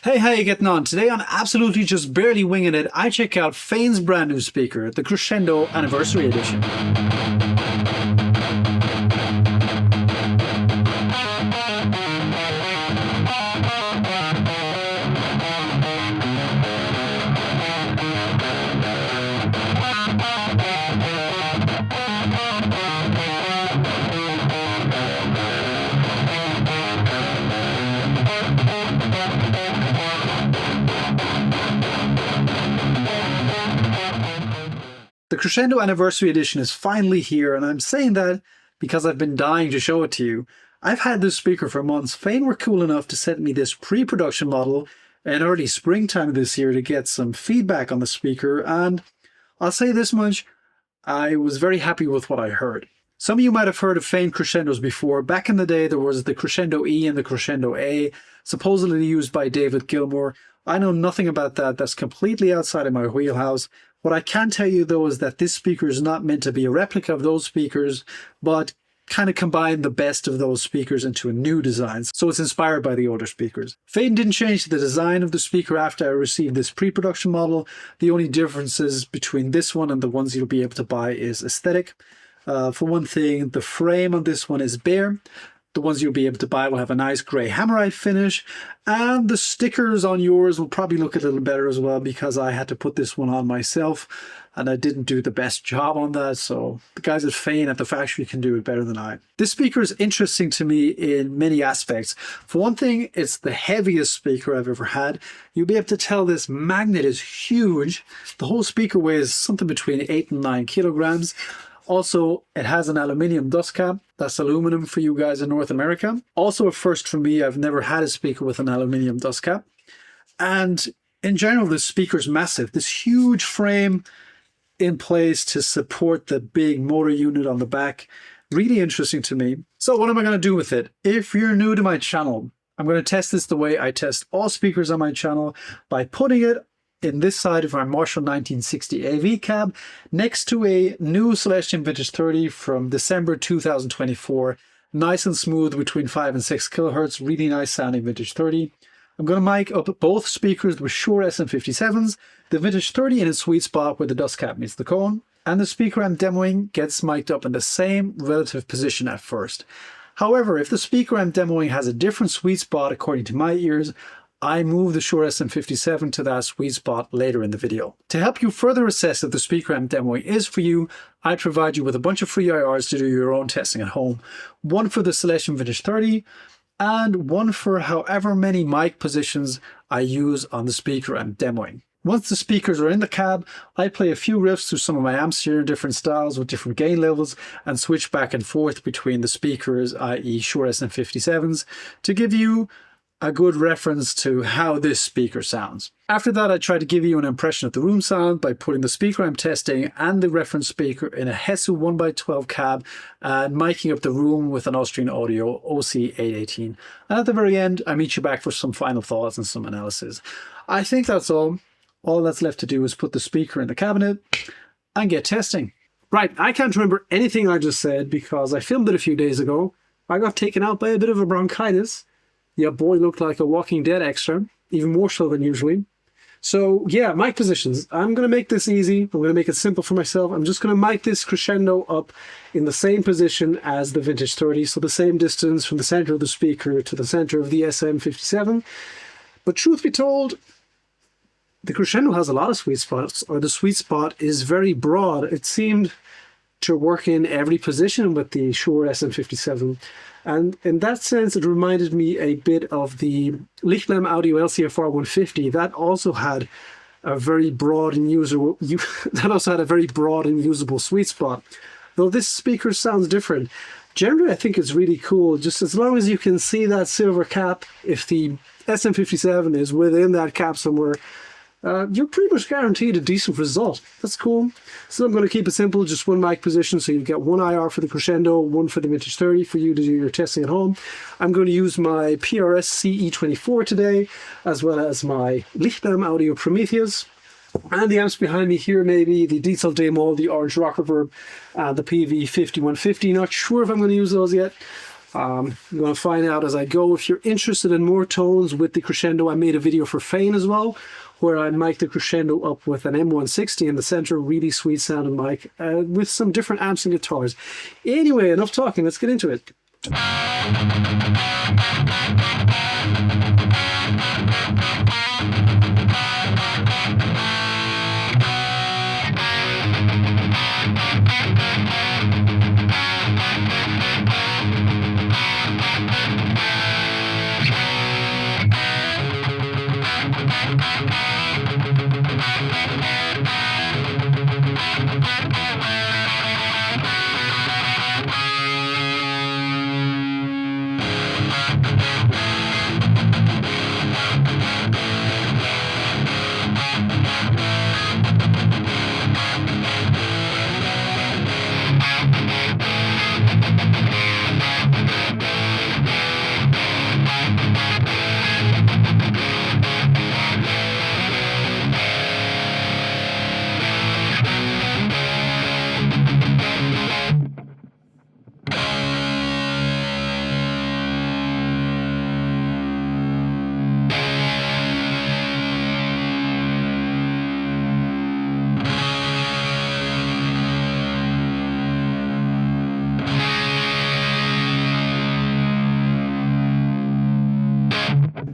Hey, how you getting on? Today on Absolutely Just Barely Winging It, I check out Fane's brand new speaker, the Crescendo Anniversary Edition. The Crescendo Anniversary Edition is finally here, and I'm saying that because I've been dying to show it to you. I've had this speaker for months. Fane were cool enough to send me this pre-production model in early springtime this year to get some feedback on the speaker, and I'll say this much, I was very happy with what I heard. Some of you might have heard of Fane Crescendos before. Back in the day, there was the Crescendo E and the Crescendo A, supposedly used by David Gilmour. I know nothing about that. That's completely outside of my wheelhouse. What I can tell you, though, is that this speaker is not meant to be a replica of those speakers, but kind of combine the best of those speakers into a new design. So it's inspired by the older speakers. Fane didn't change the design of the speaker after I received this pre-production model. The only differences between this one and the ones you'll be able to buy is aesthetic. For one thing, the frame on this one is bare. The ones you'll be able to buy will have a nice grey hammerite finish, and the stickers on yours will probably look a little better as well because I had to put this one on myself and I didn't do the best job on that, so the guys at Fane at the factory can do it better than I. This speaker is interesting to me in many aspects. For one thing, it's the heaviest speaker I've ever had. You'll be able to tell this magnet is huge. The whole speaker weighs something between 8 and 9 kilograms. Also, it has an aluminium dust cap. That's aluminum for you guys in North America. Also a first for me, I've never had a speaker with an aluminium dust cap. And in general, this speaker's massive. This huge frame in place to support the big motor unit on the back. Really interesting to me. So what am I going to do with it? If you're new to my channel, I'm going to test this the way I test all speakers on my channel by putting it in this side of our Marshall 1960 AV cab, next to a new Celestion Vintage 30 from December 2024. Nice and smooth between 5 and 6 kilohertz, really nice sounding Vintage 30. I'm going to mic up both speakers with Shure SM57s, the Vintage 30 in its sweet spot where the dust cap meets the cone, and the speaker I'm demoing gets mic'd up in the same relative position at first. However, if the speaker I'm demoing has a different sweet spot according to my ears, I move the Shure SM57 to that sweet spot later in the video. To help you further assess if the speaker I'm demoing is for you, I provide you with a bunch of free IRs to do your own testing at home. One for the Celestion Vintage 30 and one for however many mic positions I use on the speaker I'm demoing. Once the speakers are in the cab, I play a few riffs through some of my amps here in different styles with different gain levels and switch back and forth between the speakers, i.e. Shure SM57s, to give you a good reference to how this speaker sounds. After that, I try to give you an impression of the room sound by putting the speaker I'm testing and the reference speaker in a Hesu 1x12 cab and miking up the room with an Austrian Audio OC818. And at the very end, I meet you back for some final thoughts and some analysis. I think that's all. All that's left to do is put the speaker in the cabinet and get testing. Right, I can't remember anything I just said because I filmed it a few days ago. I got taken out by a bit of a bronchitis. Yeah, boy looked like a Walking Dead extra, even more so than usually. So yeah, mic positions. I'm going to make this easy. I'm going to make it simple for myself. I'm just going to mic this Crescendo up in the same position as the Vintage 30, so the same distance from the center of the speaker to the center of the SM57. But truth be told, the Crescendo has a lot of sweet spots, or the sweet spot is very broad. It seemed to work in every position with the Shure SM57. And in that sense, it reminded me a bit of the Lichtlehm Audio LCFR 150. That also had a very broad and usable sweet spot. Though this speaker sounds different. Generally, I think it's really cool. Just as long as you can see that silver cap, if the SM57 is within that cap somewhere, you're pretty much guaranteed a decent result. That's cool. So I'm going to keep it simple, just one mic position, so you get one IR for the Crescendo, one for the Vintage 30 for you to do your testing at home. I'm going to use my PRS CE24 today, as well as my Lichtlehm Audio Prometheus. And the amps behind me here, maybe the Diesel Demo, the Orange Rock Reverb, and the PV 5150. Not sure if I'm going to use those yet. I'm going to find out as I go. If you're interested in more tones with the crescendo, I made a video for Fane as well, where I mic the crescendo up with an M160 in the center, really sweet sounding mic, with some different amps and guitars. Anyway, enough talking, let's get into it.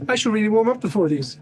I should really warm up before these.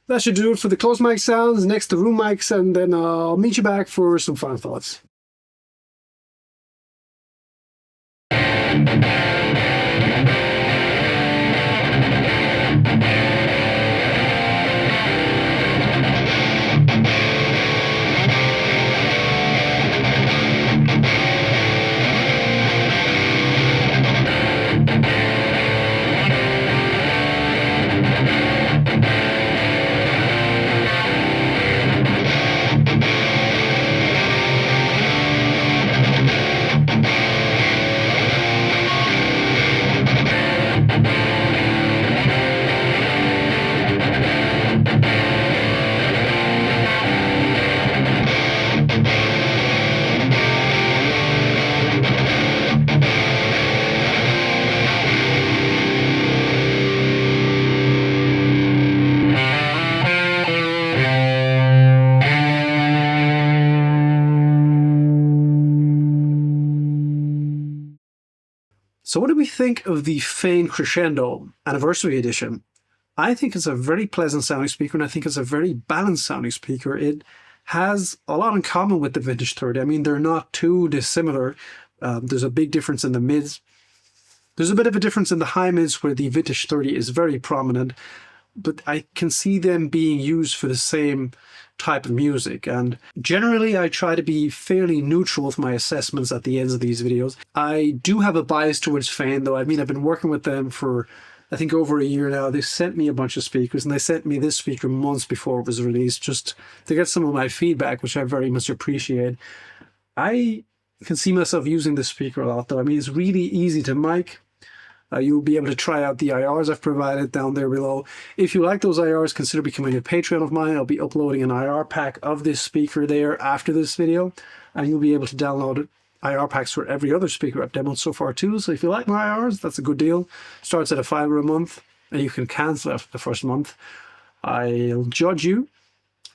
That should do it for the close mic sounds. Next, the room mics, and then I'll meet you back for some final thoughts. So what do we think of the Fane Crescendo Anniversary Edition? I think it's a very pleasant sounding speaker, and I think it's a very balanced sounding speaker. It has a lot in common with the Vintage 30. I mean, they're not too dissimilar. There's a big difference in the mids. There's a bit of a difference in the high mids where the Vintage 30 is very prominent, but I can see them being used for the same type of music. And generally, I try to be fairly neutral with my assessments at the ends of these videos. I do have a bias towards Fane, though. I mean, I've been working with them for, I think, over a year now. They sent me a bunch of speakers, and they sent me this speaker months before it was released, just to get some of my feedback, which I very much appreciate. I can see myself using this speaker a lot, though. I mean, it's really easy to mic. You'll be able to try out the IRs I've provided down there below. If you like those IRs, consider becoming a Patreon of mine. I'll be uploading an IR pack of this speaker there after this video, and you'll be able to download IR packs for every other speaker I've demoed so far too. So if you like my IRs, that's a good deal. Starts at $5 a month, and you can cancel after the first month. I'll judge you,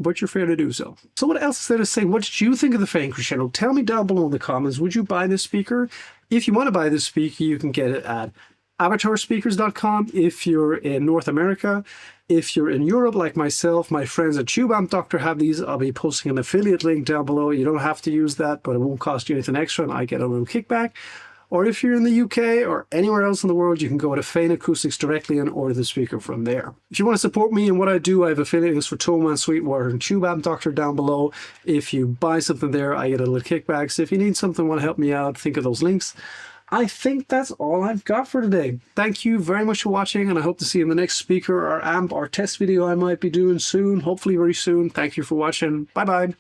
but you're fair to do so. So what else is there to say? What did you think of the Fane Crescendo? Tell me down below in the comments. Would you buy this speaker? If you want to buy this speaker, you can get it at avatarspeakers.com if you're in North America. If you're in Europe, like myself, my friends at Tube Amp Doctor have these. I'll be posting an affiliate link down below. You don't have to use that, but it won't cost you anything extra, and I get a little kickback. Or if you're in the UK or anywhere else in the world, you can go to Fane Acoustics directly and order the speaker from there. If you want to support me and what I do, I have affiliate links for Toneman, Sweetwater, and Tube Amp Doctor down below. If you buy something there, I get a little kickback. So if you need something, want to help me out, think of those links. I think that's all I've got for today. Thank you very much for watching, and I hope to see you in the next speaker or amp or test video I might be doing soon, hopefully very soon. Thank you for watching. Bye-bye.